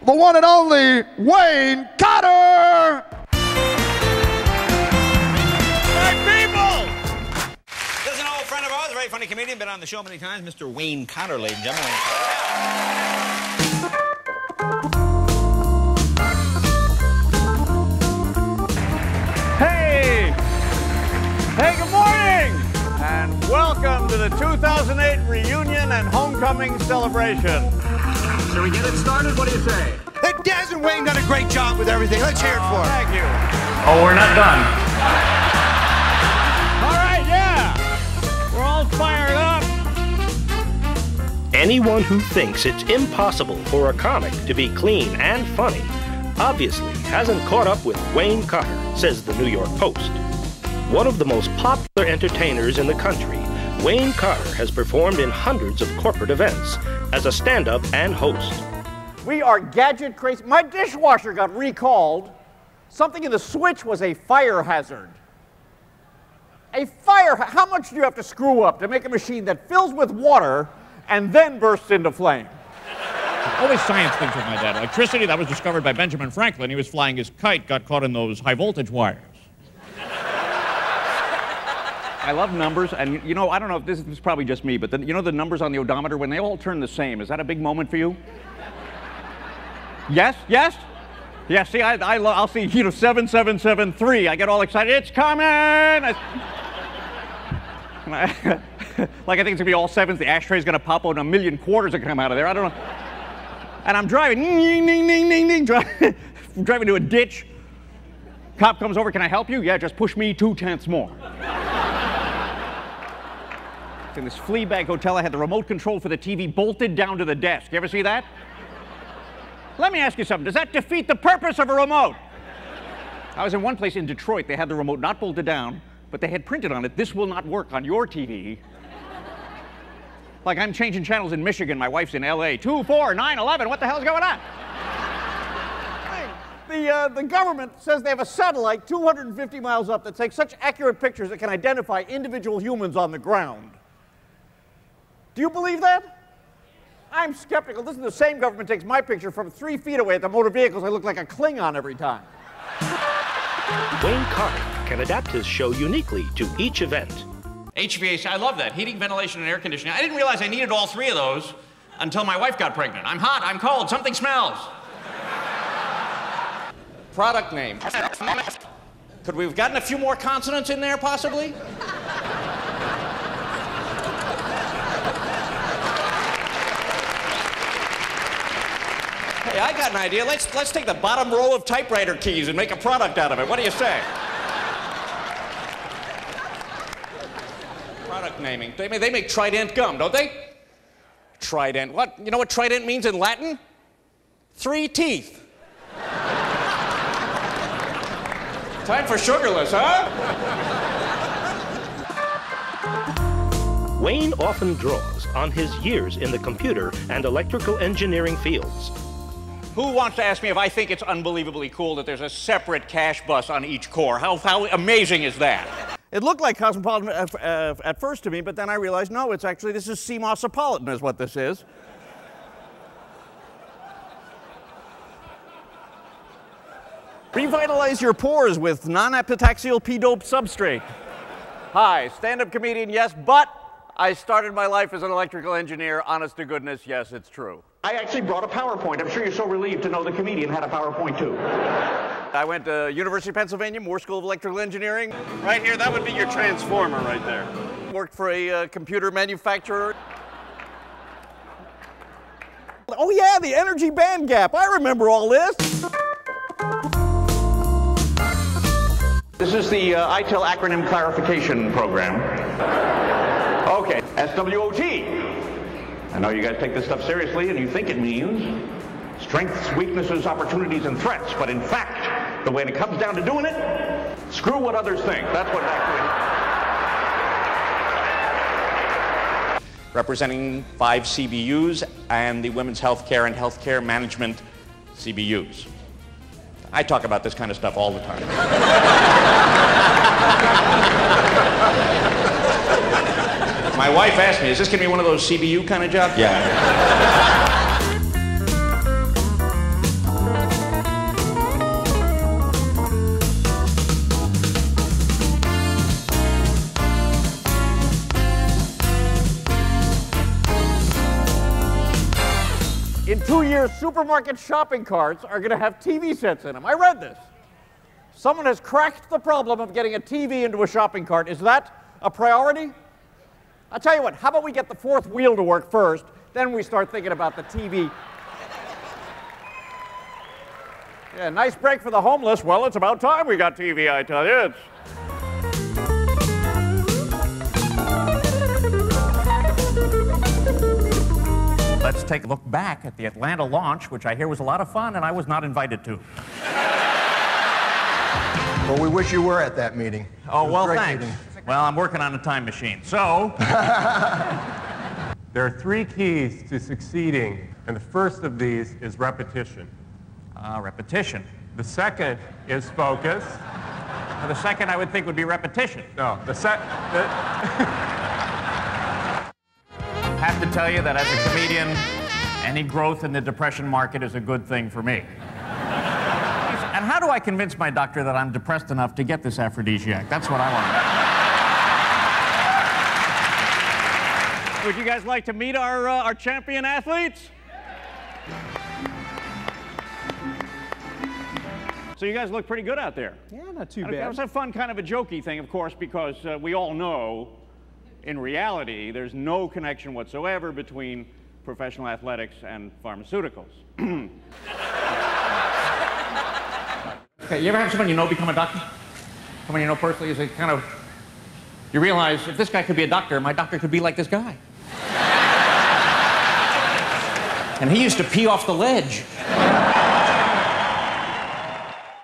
the one and only Wayne Cotter! My people! This is an old friend of ours, a very funny comedian, been on the show many times, Mr. Wayne Cotter, ladies and gentlemen. Hey! Hey, good morning! And welcome to the 2008 reunion and homecoming celebration. Shall we get it started? What do you say? Hey, Daz and Wayne done a great job with everything. Let's hear it for them. Thank you. Oh, we're not done. All right, yeah! We're all fired up. Anyone who thinks it's impossible for a comic to be clean and funny obviously hasn't caught up with Wayne Cotter, says the New York Post. One of the most popular entertainers in the country, Wayne Cotter has performed in hundreds of corporate events as a stand-up and host. We are gadget crazy. My dishwasher got recalled. Something in the switch was a fire hazard. How much do you have to screw up to make a machine that fills with water and then bursts into flame? Always science things with my dad. Electricity, that was discovered by Benjamin Franklin. He was flying his kite, got caught in those high voltage wires. I love numbers, and you know, I don't know if this is probably just me, but you know the numbers on the odometer, when they all turn the same, is that a big moment for you? Yes? Yes? Yeah, see, I'll see, you know, 7773. I get all excited. It's coming! Like, I think it's gonna be all sevens. The ashtray's gonna pop out and a million quarters are gonna come out of there. I don't know. And I'm driving, driving to a ditch. Cop comes over, can I help you? Yeah, just push me 2/10 more. In this Fleabag hotel, I had the remote control for the TV bolted down to the desk. You ever see that? Let me ask you something. Does that defeat the purpose of a remote? I was in one place in Detroit. They had the remote not bolted down, but they had printed on it, "This will not work on your TV." Like I'm changing channels in Michigan. My wife's in LA. 2, 4, 9, 11. What the hell's going on? The government says they have a satellite 250 miles up that takes such accurate pictures it can identify individual humans on the ground. Do you believe that? I'm skeptical. This is the same government takes my picture from 3 feet away at the motor vehicles. I look like a Klingon every time. Wayne Cotter can adapt his show uniquely to each event. HVAC, I love that. Heating, ventilation, and air conditioning. I didn't realize I needed all 3 of those until my wife got pregnant. I'm hot, I'm cold, something smells. Product name. Could we have gotten a few more consonants in there, possibly? Hey, I got an idea. Let's take the bottom row of typewriter keys and make a product out of it. What do you say? Product naming. They make Trident gum, don't they? Trident. What? You know what Trident means in Latin? 3 teeth. Time for sugarless, huh? Wayne often draws on his years in the computer and electrical engineering fields. Who wants to ask me if I think it's unbelievably cool that there's a separate cash bus on each core? How amazing is that? It looked like Cosmopolitan at first to me, but then I realized, no, this is CMOSopolitan is what this is. Revitalize your pores with non-epitaxial P-dope substrate. Hi, stand-up comedian, yes, but I started my life as an electrical engineer. Honest to goodness, yes, it's true. I actually brought a PowerPoint. I'm sure you're so relieved to know the comedian had a PowerPoint too. I went to University of Pennsylvania, Moore School of Electrical Engineering. Right here, that would be your transformer right there. Worked for a computer manufacturer. Oh yeah, the energy band gap. I remember all this. This is the ITIL acronym clarification program. Okay, SWOT. I know you guys take this stuff seriously and you think it means strengths, weaknesses, opportunities, and threats, but in fact, when it comes down to doing it, screw what others think. That's what actually... Representing 5 CBUs and the Women's Healthcare and Healthcare Management CBUs. I talk about this kind of stuff all the time. My wife asked me, is this going to be one of those CBU kind of jobs? Yeah. because supermarket shopping carts are going to have TV sets in them. I read this. Someone has cracked the problem of getting a TV into a shopping cart. Is that a priority? I'll tell you what, how about we get the fourth wheel to work first, then we start thinking about the TV. Yeah, nice break for the homeless. Well, it's about time we got TV, I tell you. Let's take a look back at the Atlanta launch, which I hear was a lot of fun, and I was not invited to. Well, we wish you were at that meeting. Oh, well, thanks. Well, I'm working on a time machine, so... There are 3 keys to succeeding, and the first of these is repetition. Repetition. The second is focus. The second I would think would be repetition. No, Have to tell you that as a comedian, any growth in the depression market is a good thing for me. And how do I convince my doctor that I'm depressed enough to get this aphrodisiac? That's what I want. Would you guys like to meet our champion athletes? So you guys look pretty good out there. Yeah, not too bad. That was a fun kind of a jokey thing, of course, because we all know, in reality, there's no connection whatsoever between professional athletics and pharmaceuticals. Okay, you ever have someone you know become a doctor? Someone you know personally is a kind of... You realize, if this guy could be a doctor, my doctor could be like this guy. And he used to pee off the ledge.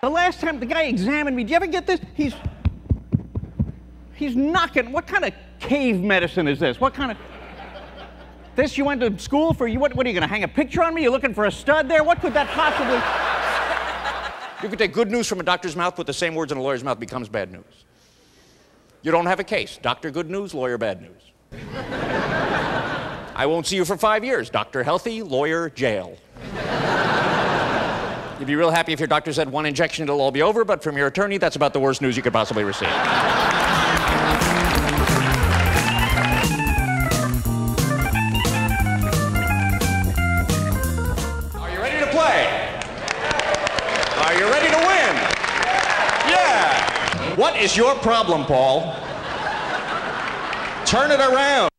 The last time the guy examined me, do you ever get this? He's knocking. What kind of cave medicine is this? What kind of... This you went to school for? What are you going to hang a picture on me? You're looking for a stud there? What could that possibly... You could take good news from a doctor's mouth, put the same words in a lawyer's mouth, becomes bad news. You don't have a case. Doctor, good news. Lawyer, bad news. I won't see you for 5 years. Doctor, healthy. Lawyer, jail. You'd be real happy if your doctor said 1 injection, it'll all be over, but from your attorney, that's about the worst news you could possibly receive. Are you ready to play? Are you ready to win? Yeah. What is your problem, Paul? Turn it around.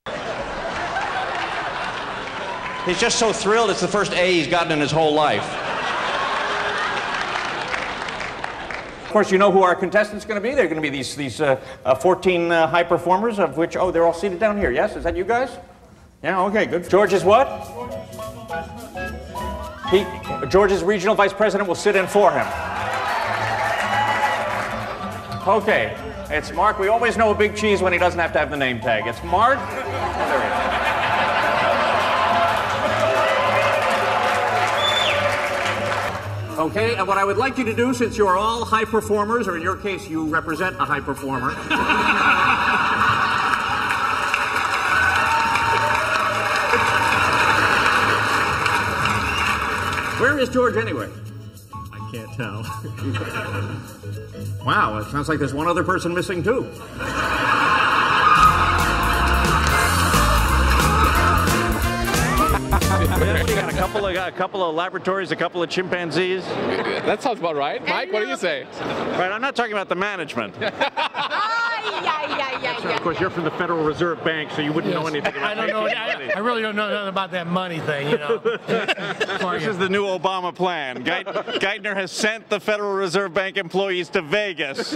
He's just so thrilled it's the first A he's gotten in his whole life. Of course, you know who our contestants going to be. They're going to be these 14 high performers, of which, oh, they're all seated down here. Yes? Is that you guys? Yeah, okay, good. George is what? George's regional vice president will sit in for him. Okay, it's Mark. We always know a big cheese when he doesn't have to have the name tag. It's Mark. Oh, there he is. Okay, and what I would like you to do, since you are all high performers, or in your case, you represent a high performer. Where is George anyway? I can't tell. Wow, it sounds like there's one other person missing too. We got a couple of laboratories, a couple of chimpanzees. That sounds about right. Mike, what do you say? Right, I'm not talking about the management. Yeah. Of course, you're from the Federal Reserve Bank, so you wouldn't know anything about I don't know. I really don't know nothing about that money thing, you know. This is the new Obama plan. Geithner has sent the Federal Reserve Bank employees to Vegas.